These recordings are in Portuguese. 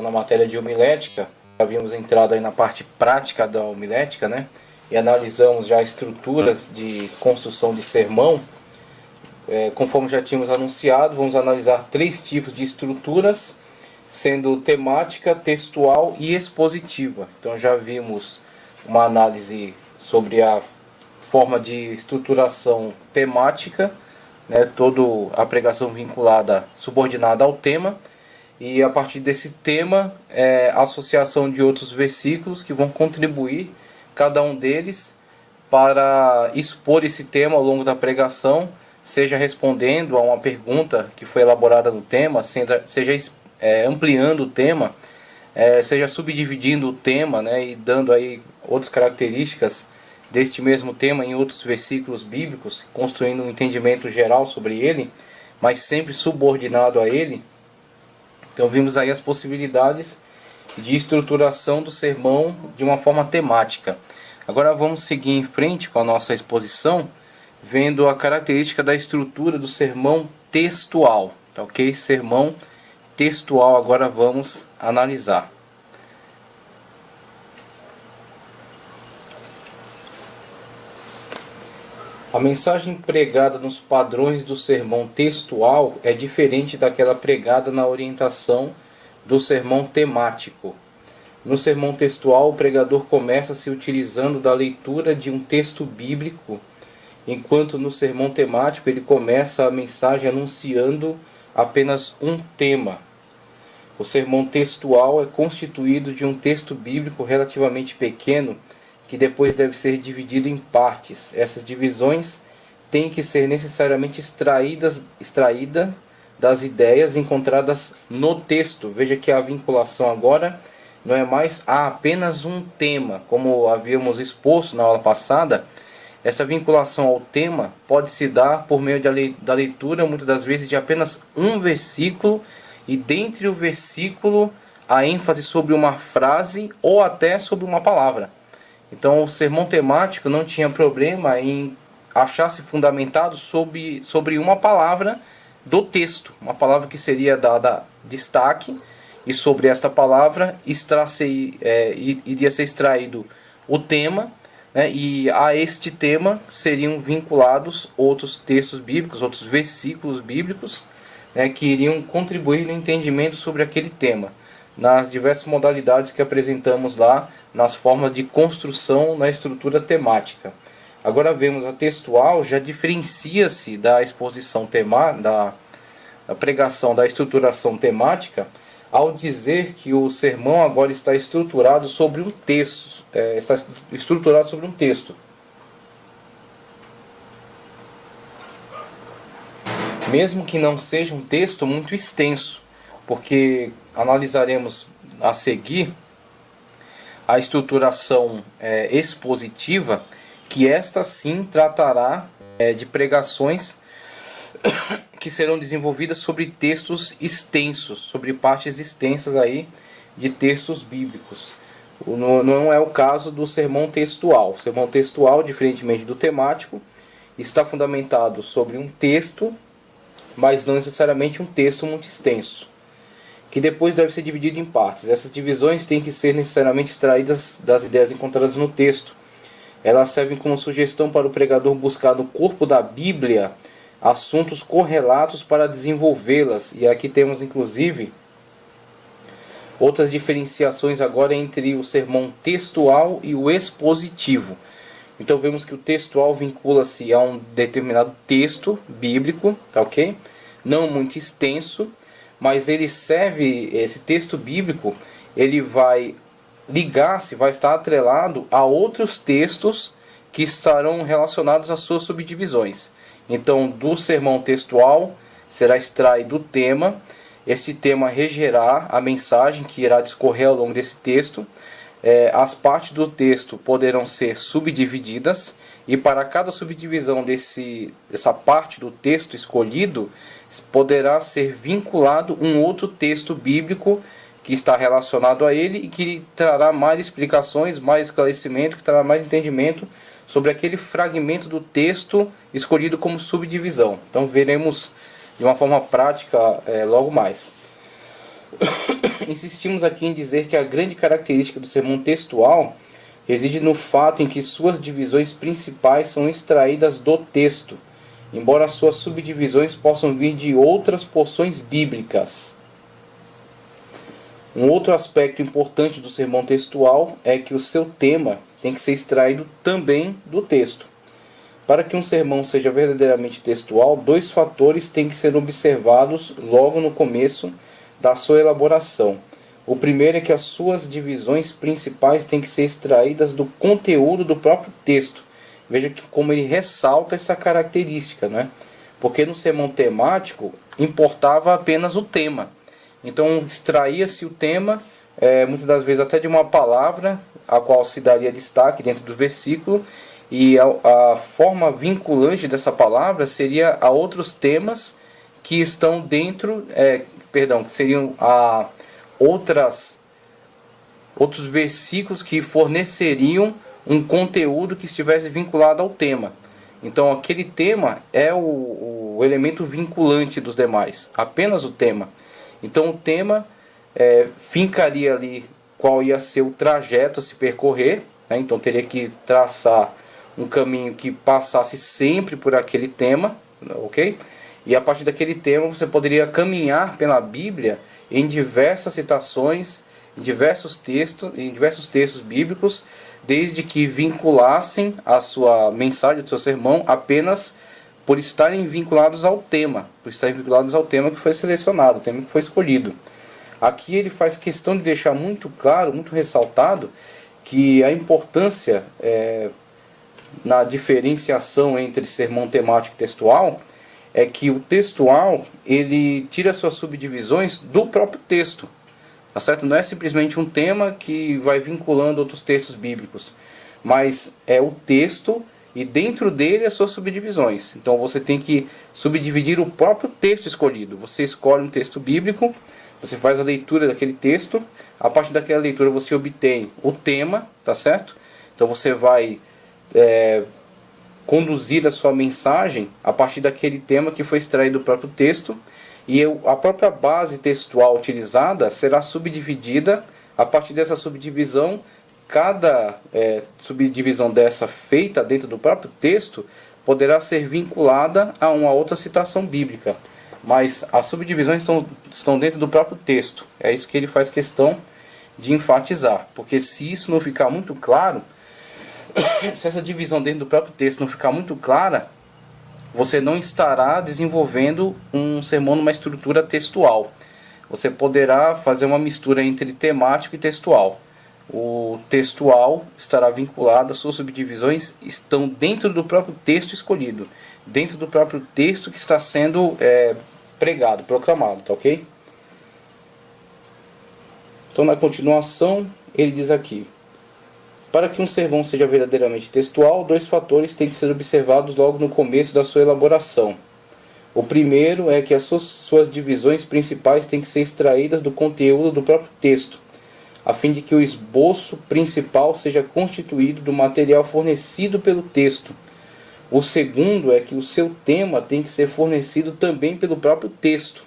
na matéria de homilética. Havíamos entrado aí na parte prática da homilética, né? E analisamos já estruturas de construção de sermão. Conforme já tínhamos anunciado, vamos analisar 3 tipos de estruturas, sendo temática, textual e expositiva. Então já vimos uma análise sobre a forma de estruturação temática, né, toda a pregação vinculada, subordinada ao tema, e a partir desse tema, a associação de outros versículos que vão contribuir, cada um deles, para expor esse tema ao longo da pregação, seja respondendo a uma pergunta que foi elaborada no tema, seja ampliando o tema, seja subdividindo o tema, né, e dando aí outras características deste mesmo tema em outros versículos bíblicos, construindo um entendimento geral sobre ele, mas sempre subordinado a ele. Então vimos aí as possibilidades de estruturação do sermão de uma forma temática. Agora vamos seguir em frente com a nossa exposição, vendo a característica da estrutura do sermão textual. Tá, ok? Sermão textual agora vamos analisar. A mensagem pregada nos padrões do sermão textual é diferente daquela pregada na orientação do sermão temático. No sermão textual, o pregador começa se utilizando da leitura de um texto bíblico, enquanto no sermão temático ele começa a mensagem anunciando apenas um tema. O sermão textual é constituído de um texto bíblico relativamente pequeno, que depois deve ser dividido em partes. Essas divisões têm que ser necessariamente extraídas das ideias encontradas no texto. Veja que a vinculação agora não é mais apenas um tema, como havíamos exposto na aula passada. Essa vinculação ao tema pode se dar por meio da leitura, muitas das vezes, de apenas um versículo, e dentre o versículo a ênfase sobre uma frase ou até sobre uma palavra. Então o sermão temático não tinha problema em achar-se fundamentado sobre uma palavra do texto, uma palavra que seria dada destaque, e sobre esta palavra iria ser extraído o tema, né, e a este tema seriam vinculados outros textos bíblicos, outros versículos bíblicos, né, que iriam contribuir no entendimento sobre aquele tema, nas diversas modalidades que apresentamos lá, nas formas de construção na estrutura temática. Agora vemos a textual, já diferencia-se da exposição da pregação, da estruturação temática, ao dizer que o sermão agora está estruturado sobre um texto. Mesmo que não seja um texto muito extenso, porque analisaremos a seguir a estruturação expositiva, que esta sim tratará de pregações que serão desenvolvidas sobre textos extensos, sobre partes extensas aí de textos bíblicos. Não é o caso do sermão textual. O sermão textual, diferentemente do temático, está fundamentado sobre um texto, mas não necessariamente um texto muito extenso, que depois deve ser dividido em partes. Essas divisões têm que ser necessariamente extraídas das ideias encontradas no texto. Elas servem como sugestão para o pregador buscar no corpo da Bíblia assuntos correlatos para desenvolvê-las. E aqui temos inclusive outras diferenciações agora entre o sermão textual e o expositivo. Então vemos que o textual vincula-se a um determinado texto bíblico, tá ok? Não muito extenso, mas ele serve, esse texto bíblico, ele vai ligar-se, vai estar atrelado a outros textos que estarão relacionados às suas subdivisões. Então, do sermão textual será extraído o tema. Este tema regerá a mensagem que irá discorrer ao longo desse texto. As partes do texto poderão ser subdivididas, e para cada subdivisão dessa parte do texto escolhido, poderá ser vinculado um outro texto bíblico que está relacionado a ele e que trará mais explicações, mais esclarecimento, que trará mais entendimento sobre aquele fragmento do texto escolhido como subdivisão. Então veremos de uma forma prática logo mais. Insistimos aqui em dizer que a grande característica do sermão textual reside no fato em que suas divisões principais são extraídas do texto, embora suas subdivisões possam vir de outras porções bíblicas. Um outro aspecto importante do sermão textual é que o seu tema tem que ser extraído também do texto. Para que um sermão seja verdadeiramente textual, dois fatores têm que ser observados logo no começo da sua elaboração. O primeiro é que as suas divisões principais têm que ser extraídas do conteúdo do próprio texto. Veja que como ele ressalta essa característica, né? Porque no sermão temático importava apenas o tema. Então extraía-se o tema, muitas das vezes até de uma palavra, a qual se daria destaque dentro do versículo, e a forma vinculante dessa palavra seria a outros temas que estão dentro, que seriam outros versículos que forneceriam um conteúdo que estivesse vinculado ao tema. Então aquele tema é o elemento vinculante dos demais, apenas o tema. Então o tema fincaria ali qual ia ser o trajeto a se percorrer, né? Então teria que traçar um caminho que passasse sempre por aquele tema, ok? E a partir daquele tema você poderia caminhar pela Bíblia em diversas citações, em diversos textos bíblicos, desde que vinculassem a sua mensagem, o seu sermão, apenas por estarem vinculados ao tema, que foi selecionado, o tema que foi escolhido. Aqui ele faz questão de deixar muito claro, muito ressaltado, que a importância na diferenciação entre sermão temático e textual é que o textual ele tira suas subdivisões do próprio texto, tá certo? Não é simplesmente um tema que vai vinculando outros textos bíblicos, mas é o texto e dentro dele as suas subdivisões. Então você tem que subdividir o próprio texto escolhido. Você escolhe um texto bíblico, você faz a leitura daquele texto, a partir daquela leitura você obtém o tema, tá certo? Então você vai conduzir a sua mensagem a partir daquele tema que foi extraído do próprio texto, e a própria base textual utilizada será subdividida. A partir dessa subdivisão, cada subdivisão dessa feita dentro do próprio texto poderá ser vinculada a uma outra citação bíblica, mas as subdivisões estão dentro do próprio texto. É isso que ele faz questão de enfatizar, porque se isso não ficar muito claro, se essa divisão dentro do próprio texto não ficar muito clara, você não estará desenvolvendo um sermão numa estrutura textual. Você poderá fazer uma mistura entre temático e textual. O textual estará vinculado, as suas subdivisões estão dentro do próprio texto escolhido, dentro do próprio texto que está sendo pregado, proclamado, tá ok? Então na continuação ele diz aqui: para que um sermão seja verdadeiramente textual, dois fatores têm que ser observados logo no começo da sua elaboração. O primeiro é que as suas divisões principais têm que ser extraídas do conteúdo do próprio texto, a fim de que o esboço principal seja constituído do material fornecido pelo texto. O segundo é que o seu tema tem que ser fornecido também pelo próprio texto.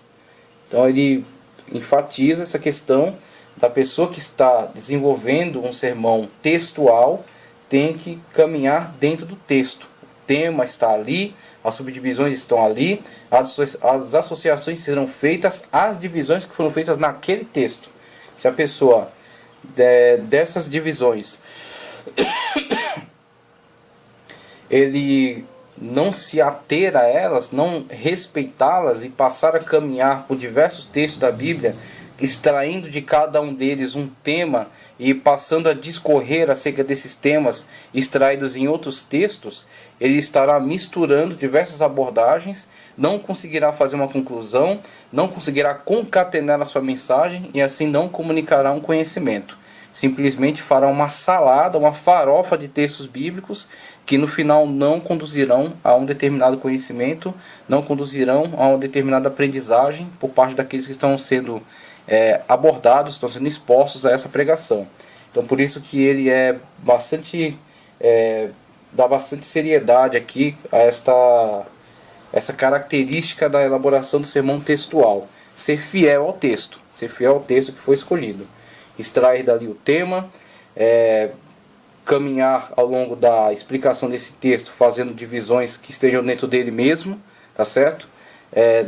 Então ele enfatiza essa questão da pessoa que está desenvolvendo um sermão textual tem que caminhar dentro do texto. O tema está ali, as subdivisões estão ali, as associações serão feitas às divisões que foram feitas naquele texto. Se a pessoa dessas divisões ele não se ater a elas, não respeitá-las e passar a caminhar por diversos textos da Bíblia, extraindo de cada um deles um tema e passando a discorrer acerca desses temas extraídos em outros textos, ele estará misturando diversas abordagens, não conseguirá fazer uma conclusão, não conseguirá concatenar a sua mensagem e assim não comunicará um conhecimento. Simplesmente fará uma salada, uma farofa de textos bíblicos que no final não conduzirão a um determinado conhecimento, não conduzirão a uma determinada aprendizagem por parte daqueles que estão sendo abordados, estão sendo expostos a essa pregação. Então por isso que ele dá bastante seriedade aqui a essa característica da elaboração do sermão textual. ser fiel ao texto que foi escolhido. Extrair dali o tema, caminhar ao longo da explicação desse texto, fazendo divisões que estejam dentro dele mesmo, tá certo?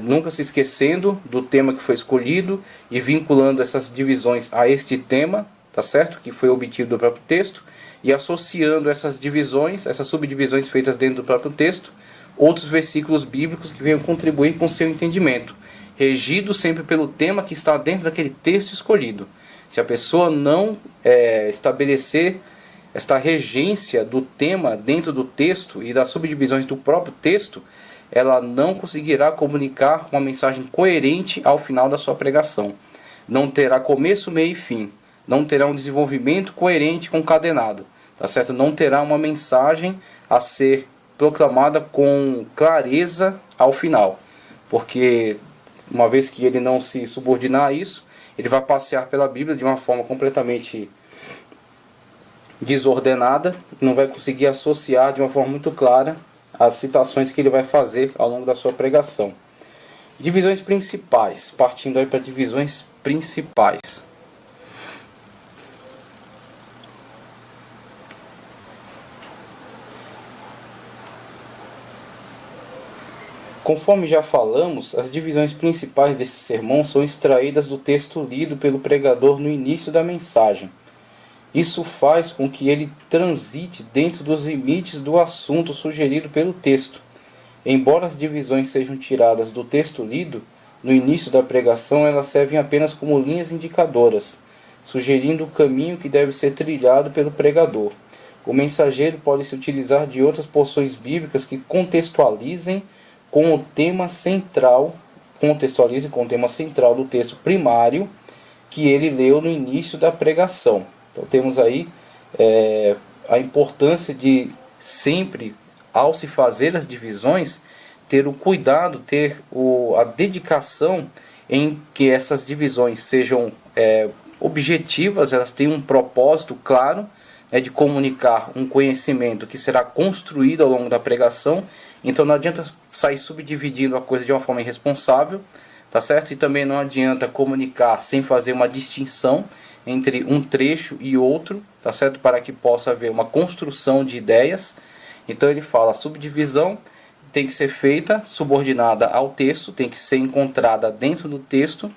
Nunca se esquecendo do tema que foi escolhido e vinculando essas divisões a este tema, tá certo? Que foi obtido do próprio texto, e associando essas divisões, essas subdivisões feitas dentro do próprio texto, outros versículos bíblicos que venham contribuir com o seu entendimento, regido sempre pelo tema que está dentro daquele texto escolhido. Se a pessoa não estabelecer esta regência do tema dentro do texto e das subdivisões do próprio texto, ela não conseguirá comunicar uma mensagem coerente ao final da sua pregação. Não terá começo, meio e fim. Não terá um desenvolvimento coerente concadenado. Tá certo? Não terá uma mensagem a ser proclamada com clareza ao final. Porque, uma vez que ele não se subordinar a isso, ele vai passear pela Bíblia de uma forma completamente desordenada, não vai conseguir associar de uma forma muito clara as citações que ele vai fazer ao longo da sua pregação. Divisões principais, partindo aí para divisões principais. Conforme já falamos, as divisões principais desse sermão são extraídas do texto lido pelo pregador no início da mensagem. Isso faz com que ele transite dentro dos limites do assunto sugerido pelo texto. Embora as divisões sejam tiradas do texto lido, no início da pregação elas servem apenas como linhas indicadoras, sugerindo o caminho que deve ser trilhado pelo pregador. O mensageiro pode se utilizar de outras porções bíblicas que contextualizem com o tema central do texto primário que ele leu no início da pregação. Então temos aí a importância de sempre, ao se fazer as divisões, ter o cuidado, ter a dedicação em que essas divisões sejam objetivas, elas tenham um propósito claro, de comunicar um conhecimento que será construído ao longo da pregação. Então não adianta sair subdividindo a coisa de uma forma irresponsável, tá certo? E também não adianta comunicar sem fazer uma distinção entre um trecho e outro, tá certo? Para que possa haver uma construção de ideias. Então ele fala, a subdivisão tem que ser feita subordinada ao texto, tem que ser encontrada dentro do texto,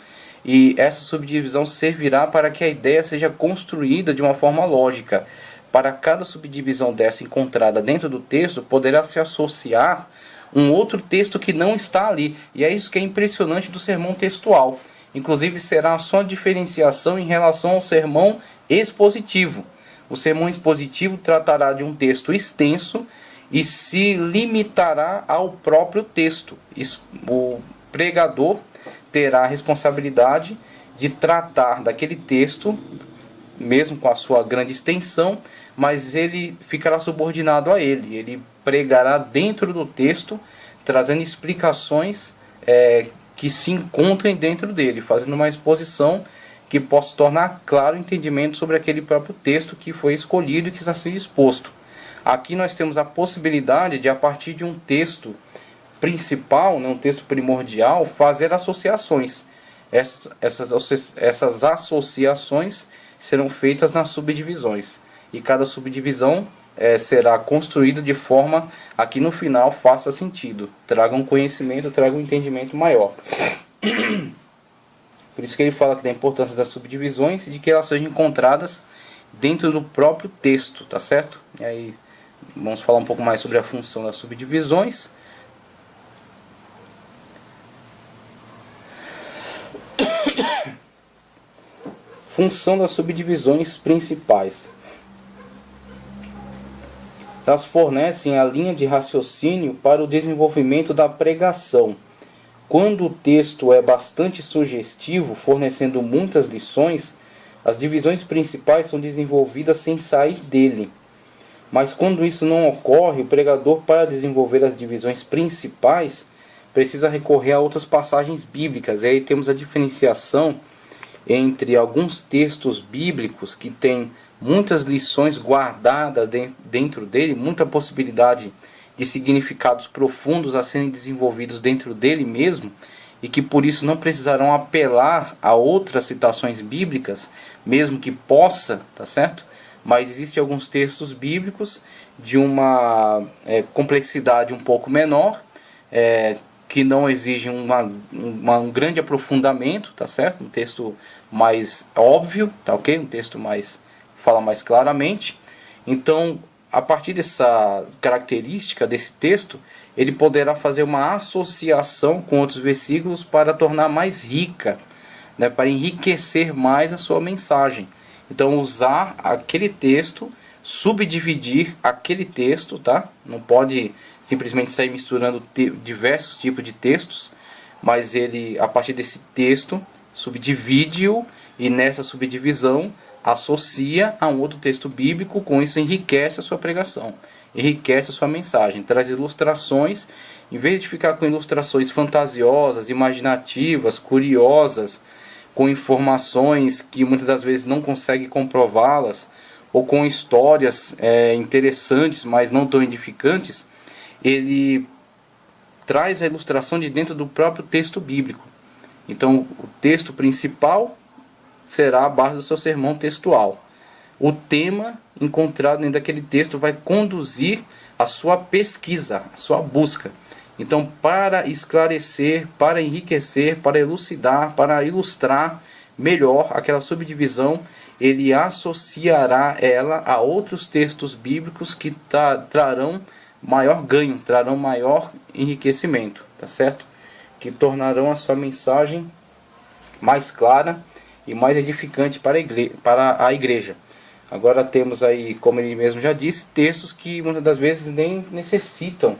e essa subdivisão servirá para que a ideia seja construída de uma forma lógica. Para cada subdivisão dessa encontrada dentro do texto, poderá se associar um outro texto que não está ali. E é isso que é impressionante do sermão textual. Inclusive será a sua diferenciação em relação ao sermão expositivo. O sermão expositivo tratará de um texto extenso e se limitará ao próprio texto. O pregador terá a responsabilidade de tratar daquele texto, mesmo com a sua grande extensão, mas ele ficará subordinado a ele. Ele pregará dentro do texto, trazendo explicações que se encontrem dentro dele, fazendo uma exposição que possa tornar claro o entendimento sobre aquele próprio texto que foi escolhido e que está sendo exposto. Aqui nós temos a possibilidade de, a partir de um texto principal, um texto primordial, fazer associações. Essas associações serão feitas nas subdivisões. E cada subdivisão será construída de forma a que no final faça sentido. Traga um conhecimento, traga um entendimento maior. Por isso que ele fala que da importância das subdivisões e de que elas sejam encontradas dentro do próprio texto, tá certo? E aí vamos falar um pouco mais sobre a função das subdivisões. Função das subdivisões principais. Elas fornecem a linha de raciocínio para o desenvolvimento da pregação. Quando o texto é bastante sugestivo, fornecendo muitas lições, as divisões principais são desenvolvidas sem sair dele. Mas quando isso não ocorre, o pregador, para desenvolver as divisões principais, precisa recorrer a outras passagens bíblicas. E aí temos a diferenciação entre alguns textos bíblicos que têm muitas lições guardadas dentro dele, muita possibilidade de significados profundos a serem desenvolvidos dentro dele mesmo, e que por isso não precisarão apelar a outras citações bíblicas, mesmo que possa, tá certo? Mas existem alguns textos bíblicos de uma complexidade um pouco menor, que não exigem um grande aprofundamento, tá certo? Um texto mais óbvio, tá ok? Um texto mais fala mais claramente. Então, a partir dessa característica desse texto, ele poderá fazer uma associação com outros versículos para tornar mais rica, né, para enriquecer mais a sua mensagem. Então, usar aquele texto, subdividir aquele texto, tá? Não pode simplesmente sair misturando diversos tipos de textos, mas ele, a partir desse texto, subdivide-o e nessa subdivisão associa a um outro texto bíblico. Com isso enriquece a sua pregação, enriquece a sua mensagem, traz ilustrações, em vez de ficar com ilustrações fantasiosas, imaginativas, curiosas, com informações que muitas das vezes não consegue comprová-las, ou com histórias interessantes, mas não tão edificantes, ele traz a ilustração de dentro do próprio texto bíblico. Então, o texto principal será a base do seu sermão textual. O tema encontrado dentro daquele texto vai conduzir a sua pesquisa, a sua busca. Então, para esclarecer, para enriquecer, para elucidar, para ilustrar melhor aquela subdivisão, ele associará ela a outros textos bíblicos que trarão maior ganho, trarão maior enriquecimento, tá certo? Que tornarão a sua mensagem mais clara e mais edificante para a igreja. Agora temos aí, como ele mesmo já disse, textos que muitas das vezes nem necessitam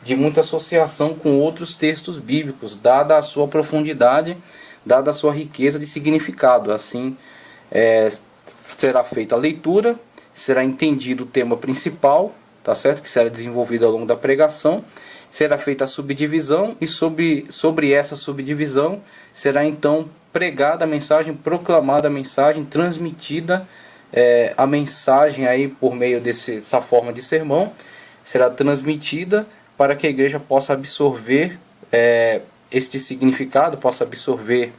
de muita associação com outros textos bíblicos, dada a sua profundidade, dada a sua riqueza de significado. Assim, será feita a leitura, será entendido o tema principal, tá certo? Que será desenvolvido ao longo da pregação, será feita a subdivisão e sobre essa subdivisão será então pregada a mensagem, proclamada a mensagem, transmitida a mensagem aí por meio dessa forma de sermão, será transmitida para que a igreja possa absorver este significado, possa absorver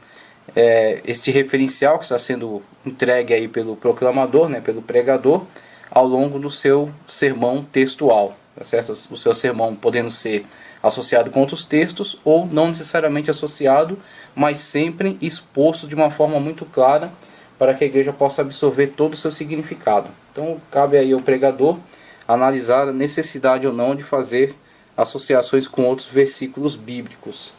este referencial que está sendo entregue aí pelo proclamador, né, pelo pregador, ao longo do seu sermão textual, tá certo? O seu sermão podendo ser associado com outros textos ou não necessariamente associado, mas sempre exposto de uma forma muito clara para que a igreja possa absorver todo o seu significado. Então cabe aí ao pregador analisar a necessidade ou não de fazer associações com outros versículos bíblicos.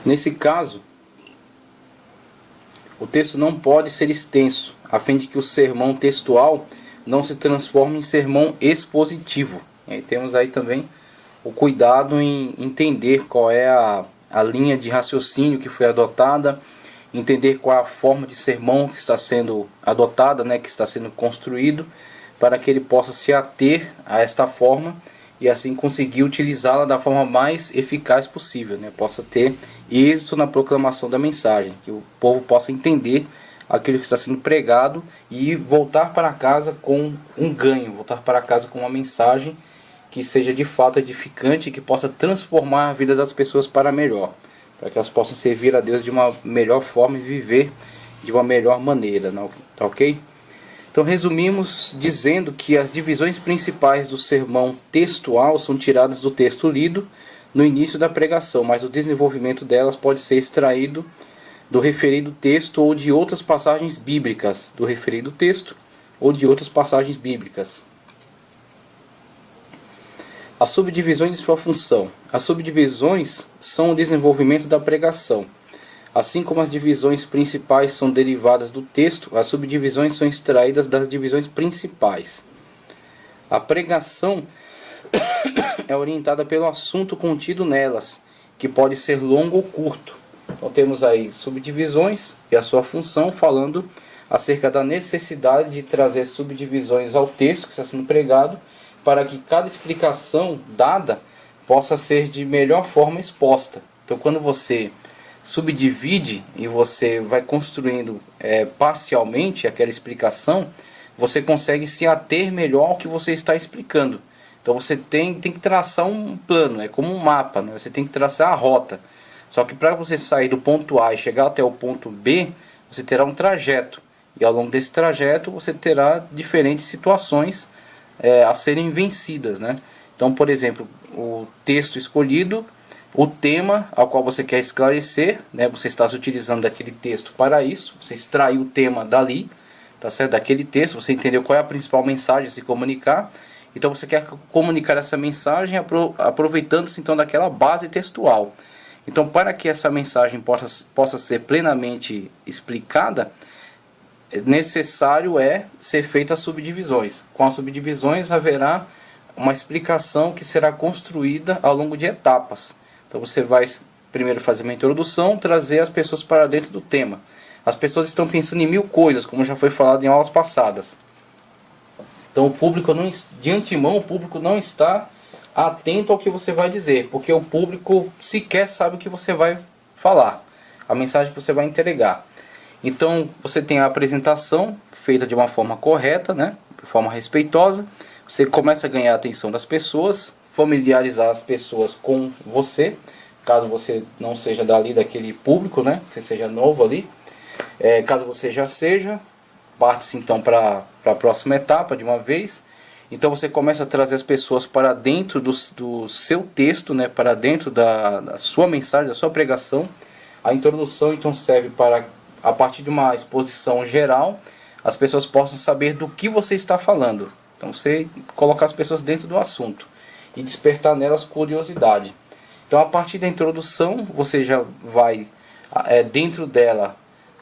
Nesse caso, o texto não pode ser extenso, a fim de que o sermão textual não se transforme em sermão expositivo. E temos aí também o cuidado em entender qual é a linha de raciocínio que foi adotada, entender qual é a forma de sermão que está sendo adotada, né, que está sendo construído, para que ele possa se ater a esta forma e assim conseguir utilizá-la da forma mais eficaz possível, né? Possa ter êxito na proclamação da mensagem, que o povo possa entender aquilo que está sendo pregado e voltar para casa com um ganho, voltar para casa com uma mensagem que seja de fato edificante e que possa transformar a vida das pessoas para melhor, para que elas possam servir a Deus de uma melhor forma e viver de uma melhor maneira, não? Tá ok? Então resumimos dizendo que as divisões principais do sermão textual são tiradas do texto lido no início da pregação, mas o desenvolvimento delas pode ser extraído do referido texto ou de outras passagens bíblicas, do referido texto ou de outras passagens bíblicas. As subdivisões de sua função. As subdivisões são o desenvolvimento da pregação. Assim como as divisões principais são derivadas do texto, as subdivisões são extraídas das divisões principais. A pregação é orientada pelo assunto contido nelas, que pode ser longo ou curto. Então temos aí subdivisões e a sua função, falando acerca da necessidade de trazer subdivisões ao texto que está sendo pregado, para que cada explicação dada possa ser de melhor forma exposta. Então quando você subdivide e você vai construindo parcialmente aquela explicação, você consegue se ater melhor ao que você está explicando. Então você tem que traçar um plano, é como um mapa, né? Você tem que traçar a rota. Só que para você sair do ponto A e chegar até o ponto B, você terá um trajeto. E ao longo desse trajeto você terá diferentes situações a serem vencidas, né? Então, por exemplo, o texto escolhido, o tema ao qual você quer esclarecer, né? Você está se utilizando daquele texto para isso, você extraiu o tema dali, tá certo? Daquele texto, você entendeu qual é a principal mensagem a se comunicar. Então você quer comunicar essa mensagem aproveitando-se então daquela base textual. Então, para que essa mensagem possa ser plenamente explicada, necessário ser feitas as subdivisões. Com as subdivisões haverá uma explicação que será construída ao longo de etapas. Então você vai primeiro fazer uma introdução, trazer as pessoas para dentro do tema. As pessoas estão pensando em 1000 coisas, como já foi falado em aulas passadas. Então de antemão o público não está atento ao que você vai dizer, porque o público sequer sabe o que você vai falar, a mensagem que você vai entregar. Então você tem a apresentação feita de uma forma correta, né, de forma respeitosa. Você começa a ganhar a atenção das pessoas, familiarizar as pessoas com você, caso você não seja daquele público, né, você seja novo ali. Caso você já seja, parte-se então para a próxima etapa de uma vez. Então você começa a trazer as pessoas para dentro do seu texto, né, para dentro da sua mensagem, da sua pregação. A introdução então serve para, a partir de uma exposição geral, as pessoas possam saber do que você está falando. Então você colocar as pessoas dentro do assunto e despertar nelas curiosidade. Então a partir da introdução você já vai dentro dela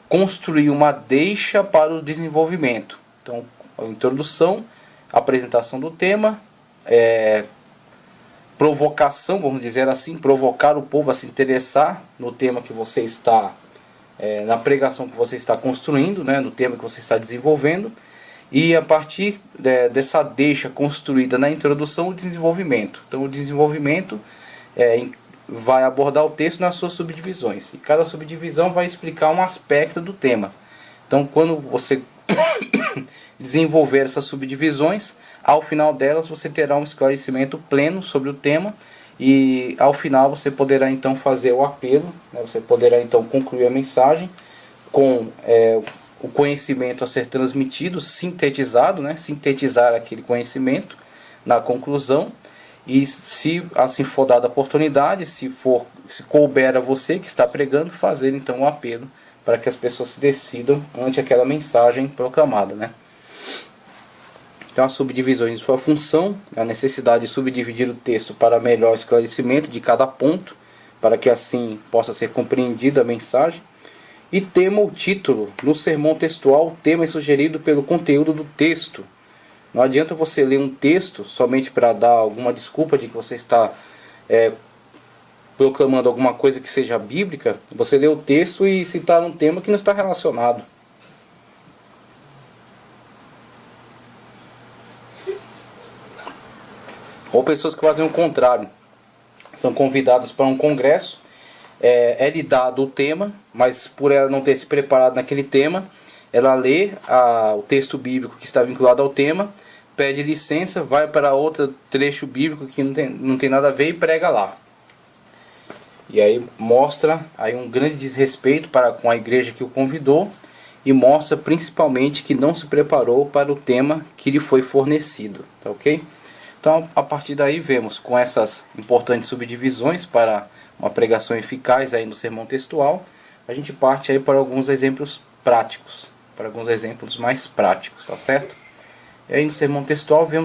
construir uma deixa para o desenvolvimento. Então a introdução, apresentação do tema, provocação, vamos dizer assim, provocar o povo a se interessar no tema que você está, na pregação que você está construindo, né, no tema que você está desenvolvendo, e a partir dessa deixa construída na introdução, o desenvolvimento. Então o desenvolvimento vai abordar o texto nas suas subdivisões, e cada subdivisão vai explicar um aspecto do tema. Então quando você desenvolver essas subdivisões, ao final delas você terá um esclarecimento pleno sobre o tema, e ao final você poderá então fazer o apelo, né? Você poderá então concluir a mensagem com o conhecimento a ser transmitido, sintetizado, né? Sintetizar aquele conhecimento na conclusão, e se assim for dada a oportunidade, se couber a você que está pregando, fazer então o apelo para que as pessoas se decidam ante aquela mensagem proclamada, né? Então, as subdivisões de sua função, a necessidade de subdividir o texto para melhor esclarecimento de cada ponto, para que assim possa ser compreendida a mensagem. E tema ou título. No sermão textual, o tema é sugerido pelo conteúdo do texto. Não adianta você ler um texto somente para dar alguma desculpa de que você está proclamando alguma coisa que seja bíblica. Você lê o texto e citar um tema que não está relacionado. Ou pessoas que fazem o contrário. São convidadas para um congresso, lhe dado o tema, mas por ela não ter se preparado naquele tema, ela lê o texto bíblico que está vinculado ao tema, pede licença, vai para outro trecho bíblico que não tem nada a ver e prega lá. E aí mostra aí um grande desrespeito com a igreja que o convidou, e mostra principalmente que não se preparou para o tema que lhe foi fornecido, tá ok? Então, a partir daí vemos, com essas importantes subdivisões para uma pregação eficaz aí no sermão textual, a gente parte aí para alguns exemplos práticos, para alguns exemplos mais práticos, tá certo? E aí no sermão textual vemos